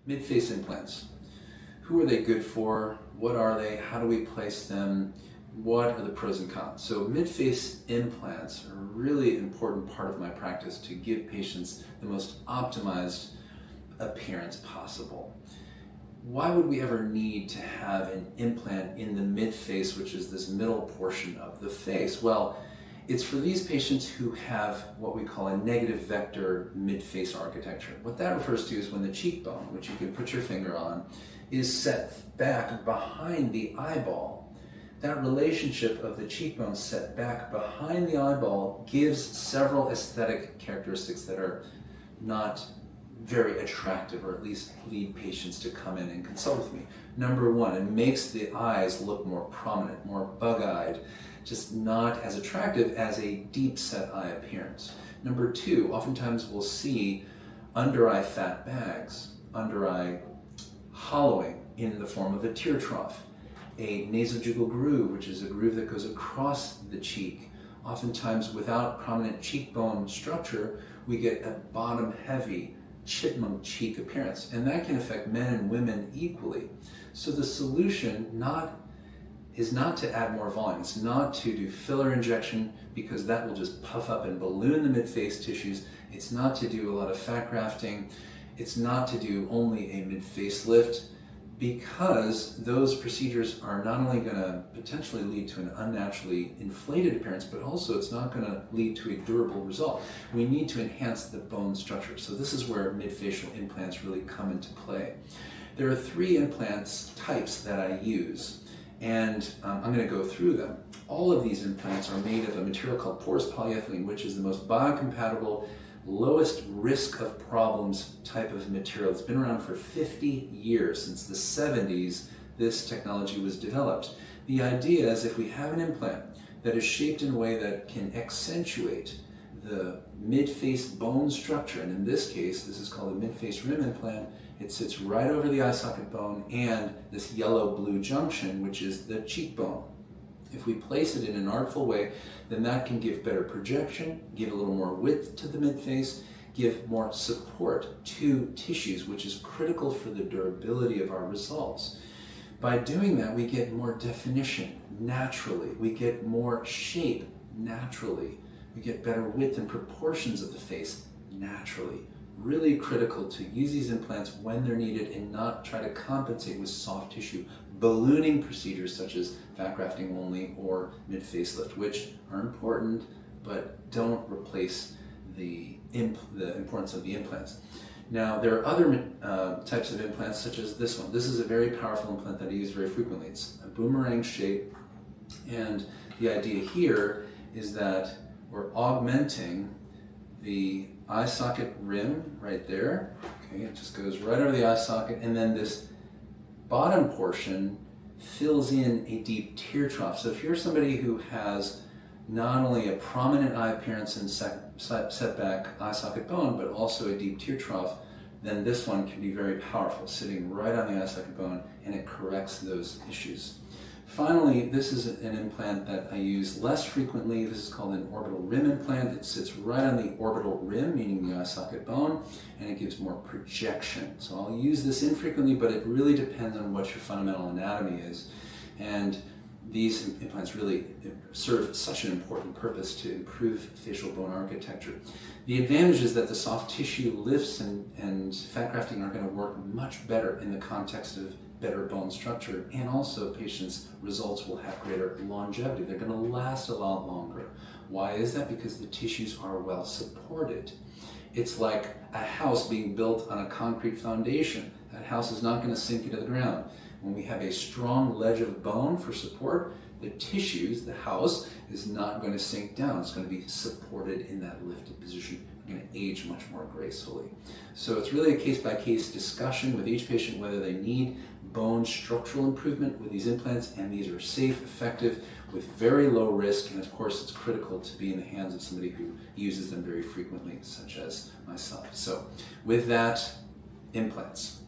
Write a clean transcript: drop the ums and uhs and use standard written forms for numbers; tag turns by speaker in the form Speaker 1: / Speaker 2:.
Speaker 1: Midface implants. Who are they good for? What are they? How do we place them? What are the pros and cons? So midface implants are a really important part of my practice to give patients the most optimized appearance possible. Why would we ever need to have an implant in the midface, which is this middle portion of the face? Well, it's for these patients who have what we call a negative vector midface architecture. What that refers to is when the cheekbone, which you can put your finger on, is set back behind the eyeball. That relationship of the cheekbone set back behind the eyeball gives several aesthetic characteristics that are not very attractive, or at least lead patients to come in and consult with me. Number one, it makes the eyes look more prominent, more bug-eyed, just not as attractive as a deep set eye appearance. Number two, oftentimes we'll see under eye fat bags, under eye hollowing in the form of a tear trough, a nasojugal groove, which is a groove that goes across the cheek. Oftentimes without prominent cheekbone structure, we get a bottom heavy chipmunk cheek appearance, and that can affect men and women equally. So the solution is not to add more volume. It's not to do filler injection, because that will just puff up and balloon the midface tissues. It's not to do a lot of fat grafting. It's not to do only a mid-face lift, because those procedures are not only going to potentially lead to an unnaturally inflated appearance, but also it's not going to lead to a durable result. We need to enhance the bone structure. So this is where midfacial implants really come into play. There are three implants types that I use, and I'm going to go through them. All of these implants are made of a material called porous polyethylene, which is the most biocompatible, lowest risk of problems type of material. It's been around for 50 years. Since the 70s, this technology was developed. The idea is if we have an implant that is shaped in a way that can accentuate the midface bone structure, and in this case, this is called a midface rim implant. It sits right over the eye socket bone and this yellow-blue junction, which is the cheekbone. If we place it in an artful way, then that can give better projection, give a little more width to the midface, give more support to tissues, which is critical for the durability of our results. By doing that, we get more definition naturally. We get more shape naturally. We get better width and proportions of the face naturally. Really critical to use these implants when they're needed and not try to compensate with soft tissue ballooning procedures such as fat grafting only or mid-facelift, which are important but don't replace the importance of the implants. Now, there are other types of implants such as this one. This is a very powerful implant that I use very frequently. It's a boomerang shape, and the idea here is that we're augmenting the eye socket rim right there. Okay, it just goes right over the eye socket, and then this bottom portion fills in a deep tear trough. So if you're somebody who has not only a prominent eye appearance and setback eye socket bone, but also a deep tear trough, then this one can be very powerful, sitting right on the eye socket bone, and it corrects those issues. Finally, this is an implant that I use less frequently. This is called an orbital rim implant. It sits right on the orbital rim, meaning the eye socket bone, and it gives more projection. So I'll use this infrequently, but it really depends on what your fundamental anatomy is. And these implants really serve such an important purpose to improve facial bone architecture. The advantage is that the soft tissue lifts and fat grafting are going to work much better in the context of better bone structure, and also patients' results will have greater longevity. They're going to last a lot longer. Why is that? Because the tissues are well supported. It's like a house being built on a concrete foundation. That house is not going to sink into the ground. When we have a strong ledge of bone for support, the tissues, the house, is not going to sink down. It's going to be supported in that lifted position. We're going to age much more gracefully. So it's really a case-by-case discussion with each patient whether they need bone structural improvement with these implants, and these are safe, effective, with very low risk, and of course it's critical to be in the hands of somebody who uses them very frequently, such as myself. So with that, implants.